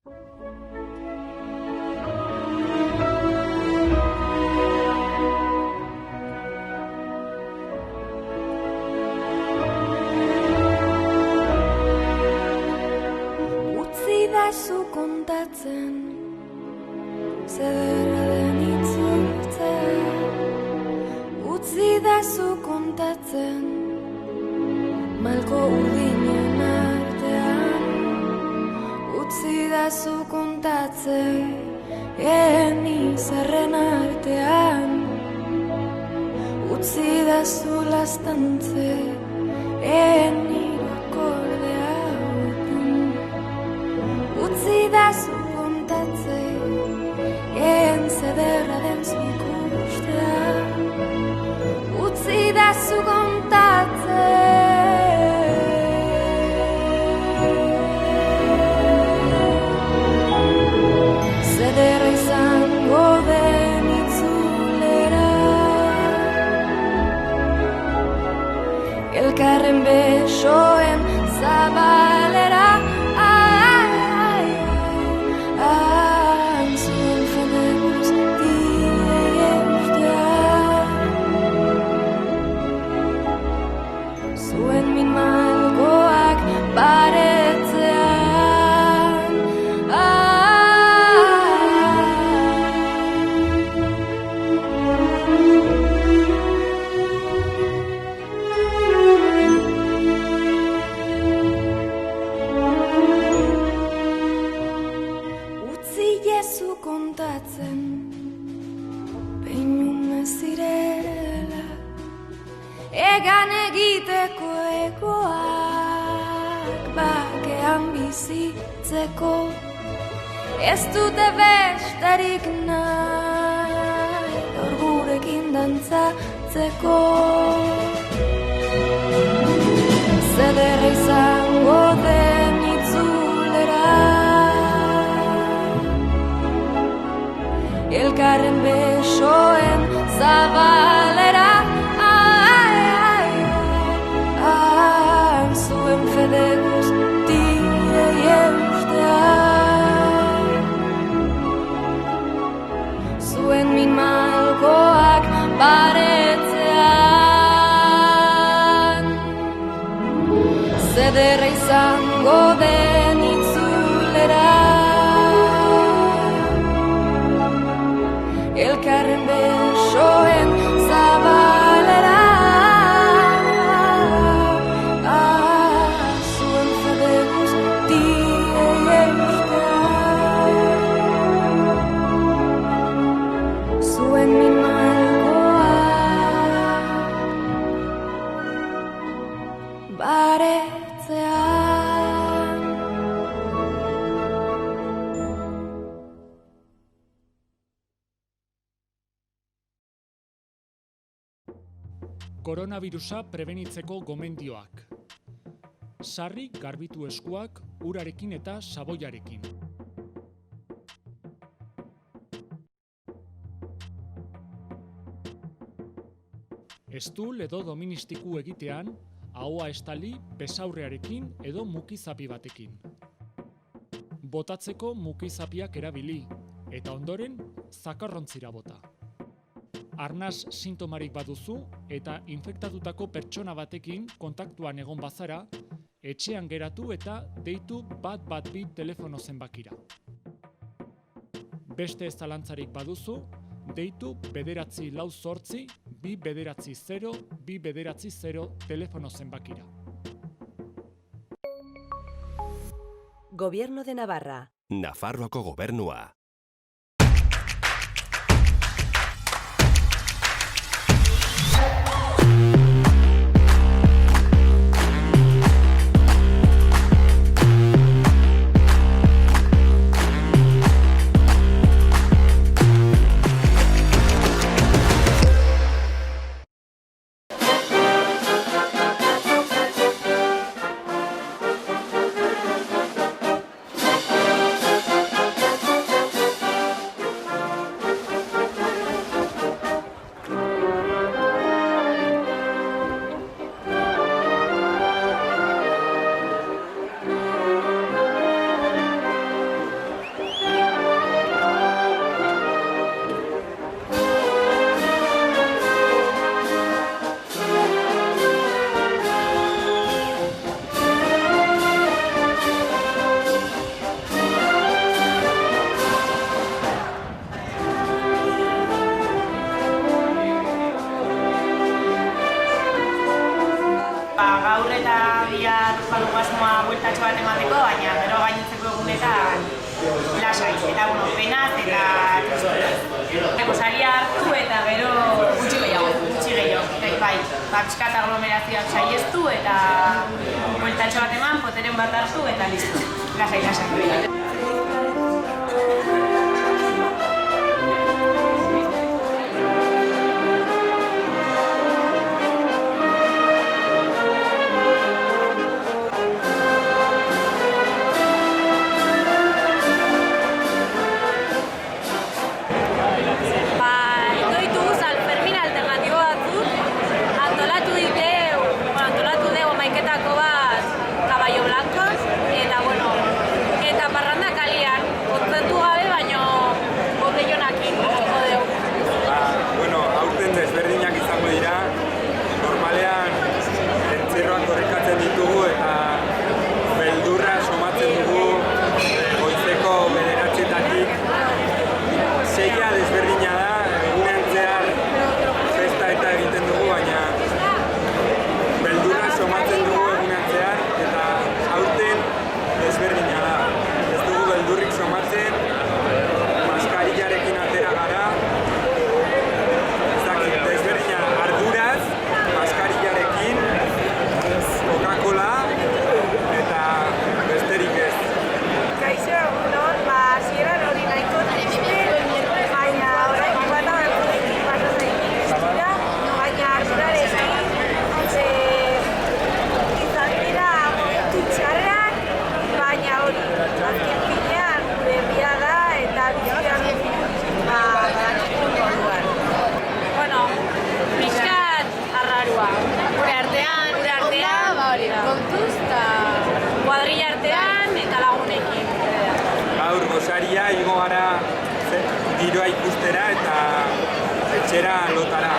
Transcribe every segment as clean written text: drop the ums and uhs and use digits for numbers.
Utzidazu kontatzen, zederra den itzultzea. Utzidazu kontatzen, malko urdinen artean. Utzidazu kontatzen, izarren artean. Utzidazu lastantze, nire akordea hauetan. Utzidazu kontatzen, zederra den zuikustea. Utzidazu kontatzen, zederra izango den itzulera. Elkarren besoen zabalera. Zuen fede guztiei eustea. Zuen min malkoak baretzean. Utzi kontatzen, peinume zirela, egan egiteko egoak, bakean bizitzeko, ez dute besterik nahi, gaur gurekin dantzatzeko. Zederra izango den itzulera, elkarren besoen zabalera. Zuen fede guztiei eustea. Zuen min malkoak baretzean. Zederra izango den itzulera, elkarren besoen zabalera. Zuen fede guztiei eustea. Zuen min malkoak baretzean. Koronavirusa prebenitzeko gomendioak. Sarri garbitu eskuak urarekin eta saboiarekin. Estul edo doministiku egitean, ahoa estali besaurrearekin edo mukizapi batekin. Botatzeko mukizapiak erabili, eta ondoren zakarrontzira bota. Arnas sintomarik baduzu eta infektatutako pertsona batekin kontaktuan egon bazara, etxean geratu eta deitu 112 telefono zenbakira. Beste ez zalantzarik baduzu, deitu 948 290 290 telefono zenbakira. Gobierno de Navarra. Nafarroako gobernua. bueltatxo bat emateko, baina gero gainontzeko egunetan lasai, eta penaz eta tristuraz. Saria hartu eta gero gutxi gehiago, bai, pixkat aglomerazioak saiestu eta bueltatxo bat eman, poteren bat hartu eta listo, lasai. Kuadrilla artean eta lagunekin. Gaur gosaria igo gara giroa ikustera eta etxera lotara.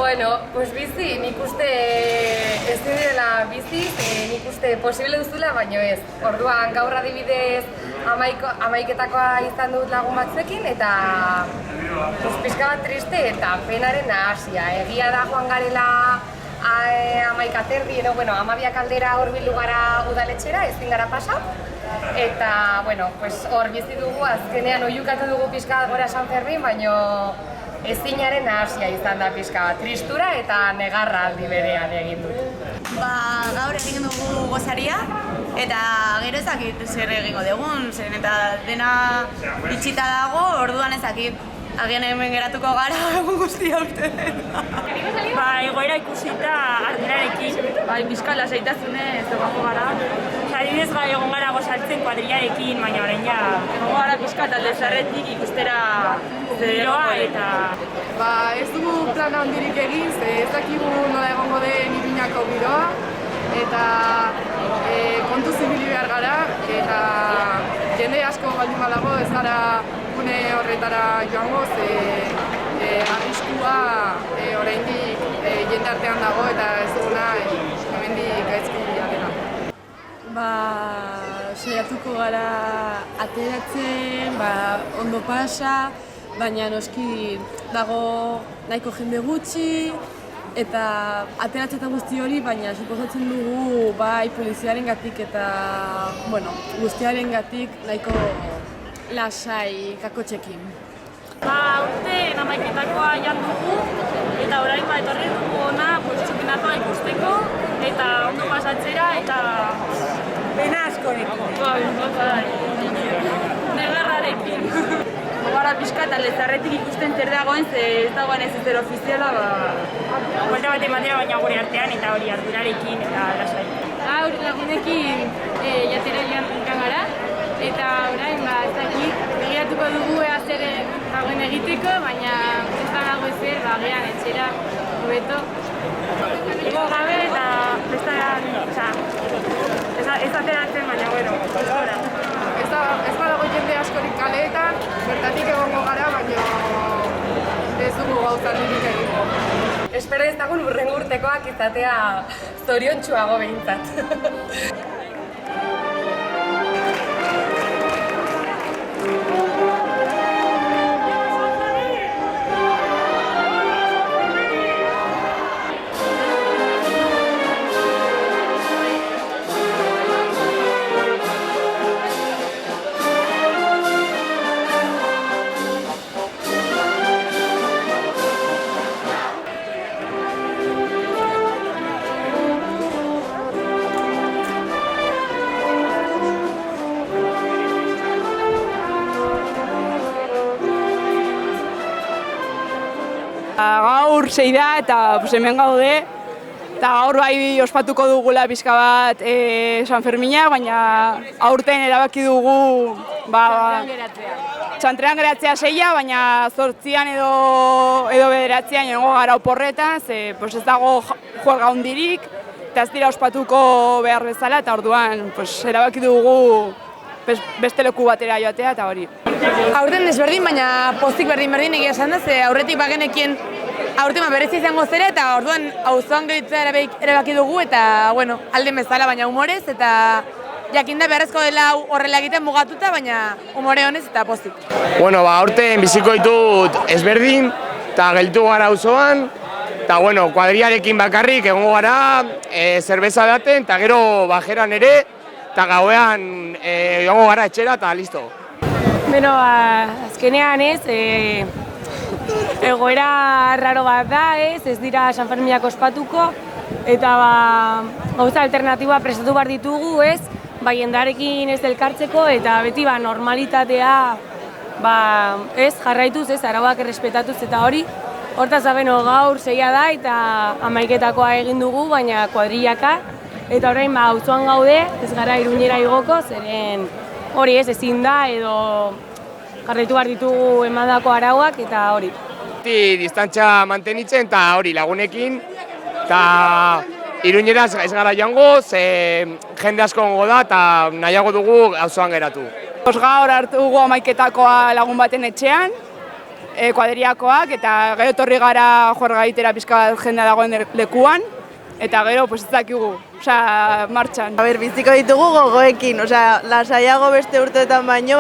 Bueno, pues bizi, nik uste ez direla bizi, nik uste posible duzula, baino ez. Orduan gaur adibidez 11-etakoa izan dut lagun batzuekin eta pixka bat triste eta penaren nahasia. Egia da joan garela 11:30 edo, 12 aldera hor bildu gara udaletxera, ezin gara pasa. Eta, pues hor bizi dugu, azkenean oiukatu dugu pixka gora San Fermin, baino ezinaren nahasia izan da pixka bat, tristura eta negarra aldi berean egin dut. Gaur egin dugu gozaria eta gero ezakit zer egingo dugun, zeren eta dena itxita dago, orduan ezakit. Agian hemen geratuko gara egun guztia urte dena. Egoera ikusita ardurarekin, pixka lasaitasunez egongo gara. Adibidez egon gara gosaltzen kuadrillarekin, baina orain ja egongo gara pixka talde zarretik ikustera giroa eta... Ez dugu plana handirik egin, ez dakigu nola egongo den Iruñako giroa eta kontu zibili behar gara eta jende asko baldin badago ez gara gune horretara joango, arriskua oraindik jende artean dago eta ez duguna hemendik gaizki dela. Saiatuko gara ateratzen, ondo pasa, baina noski dago nahiko jende gutxi eta ateratzen eta guzti hori, baina suposatzen dugu bai poliziarengatik eta guztiarengatik nahiko lasai kakotxekin. Urte 11-etakoa jan dugu eta orain etorri dugu hona txupina plaza ikusteko, eta ondo pasatzera, eta pena askorekin. Negarrarekin. Gara pixka eta lezarretik ikusten zer dagoen, ze ez dagoen ez zer ofiziala, buelta bat ematera baina gure artean eta hori ardurarekin eta lasai. Gaur lagunekin jatera joan gara, eta orain ez dakit begiratuko dugu ea zer dagoen egiteko, baina ez badago ezer, agian etxera hobeto. Igo gabe eta bestean, ez ateratzen, baina bueno, gustora. Ez badago jende askorik kaleetan, bertatik egongo gara, baina ez dugu gauza nirik egingo. Espero ezagun hurrengo urtekoak izatea zoriontsuago behintzat. Gaur 6 da eta hemen gaude, eta gaur bai ospatuko dugula pixka bat San Fermina, baina aurten erabaki dugu txantrean geratzea 6, baina 8 edo 9 nengo gara oporretan, ze ez dago juerga hundirik, eta ez dira ospatuko behar bezala, eta orduan erabaki dugu beste leku batera joatea eta hori. Aurten desberdin, baina pozik berdin egia esan da, ze aurretik bagenekien aurten berezi izango zera, eta orduan auzoan gelditzea erabaki dugu, eta alden bezala, baina humorez, eta jakinda beharrezko dela horrela egiten mugatuta, baina humore honez eta pozik. Aurten biziko ditut ezberdin, eta gelditu gara auzoan, eta kuadriarekin bakarrik egongo gara, zerbeza daten, eta gero bajeran ere, eta gauean joango gara etxera eta listo. Azkenean egoera raro bat da, ez dira San Ferminak ospatuko, eta gauza alternatiboa prestatu behar ditugu, bai jendarekin ez elkartzeko, eta beti normalitatea jarraituz, arauak errespetatuz eta hori. Hortaz gaur 6 da eta 11-etakoa egin dugu, baina kuadrillaka, eta orain auzoan gaude, ez gara Iruñera igoko, zeren hori ezin da edo jarraitu behar ditugu emandako arauak eta hori. Distantzia mantenitzen eta hori lagunekin, eta Iruñera ez gara joango, ze jende asko gongo da eta nahiago dugu auzoan geratu. Gaur hartu dugu 11-etakoa lagun baten etxean, kuadriakoak, eta gero etorri gara juerga egitera pixka bat jendea dagoen lekuan, eta gero ez dakigu, martxan. Biziko ditugu gogoekin, lasaiago beste urteetan baino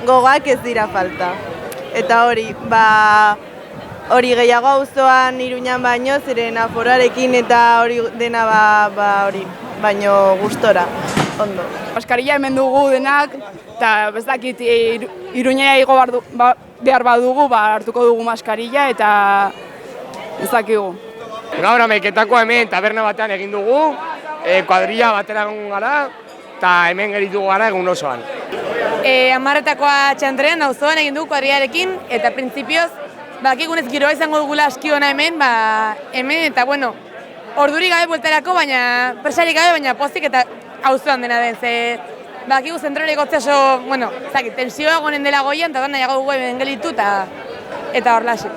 gogoak ez dira falta. Eta hori gehiago auzoan Iruñan baino, ziren aforoarekin eta hori dena baino gustora, ondo. Maskarilla hemen dugu denak, eta ez dakit Iruñera igo behar badugu, hartuko dugu maskarilla eta ez dakigu. Gaur 11-etakoa hemen taberna batean egin dugu, kuadrilla batera egon gara, eta hemen geritu gara egun osoan. 10-etakoa txantrean auzoan egin dugu kuadrillarekin, eta printzipioz, bakigunez giroa izango dugula aski ona hemen, eta orduri gabe bueltarako, baina presarik gabe, baina pozik eta auzoan dena den, ze bakigu zentrora egotzea tensioa egonen dela goian, eta nahiago dugu hemen gelitu eta hor lasik.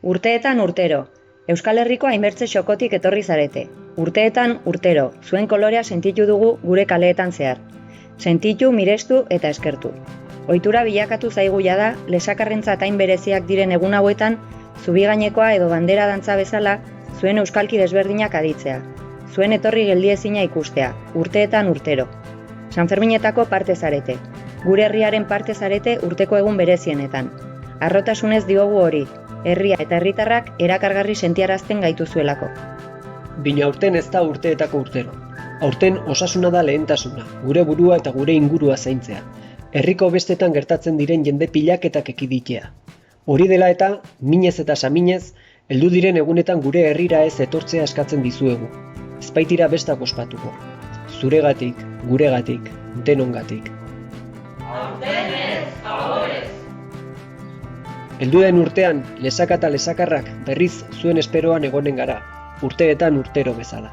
Urteetan urtero, Euskal Herriko hainbertze xokotik etorri zarete. Urteetan urtero, zuen kolorea sentitu dugu gure kaleetan zehar. Sentitu, mirestu eta eskertu. Ohitura bilakatu zaigu jada, lesakarrentzat hain bereziak diren egun hauetan, zubigainekoa edo bandera dantza bezala, zuen euskalki desberdinak aditzea. Zuen etorri geldiezina ikustea, urteetan urtero. Sanferminetako parte zarete. Gure herriaren parte zarete urteko egun berezienetan. Harrotasunez diogu hori, herria eta herritarrak erakargarri sentiarazten gaituzuelako. Bina aurten ez da urteetako urtero. Aurten osasuna da lehentasuna, gure burua eta gure ingurua zaintzea. Herriko bestetan gertatzen diren jende pilaketak ekiditea. Hori dela eta, minez eta saminez, heldu diren egunetan gure herrira ez etortzea eskatzen dizuegu. Ez baitira bestak ospatuko. Zuregatik, guregatik, denongatik. Heldu den urtean, lesaka eta lesakarrak berriz zuen esperoan egonen gara, urteetan urtero bezala.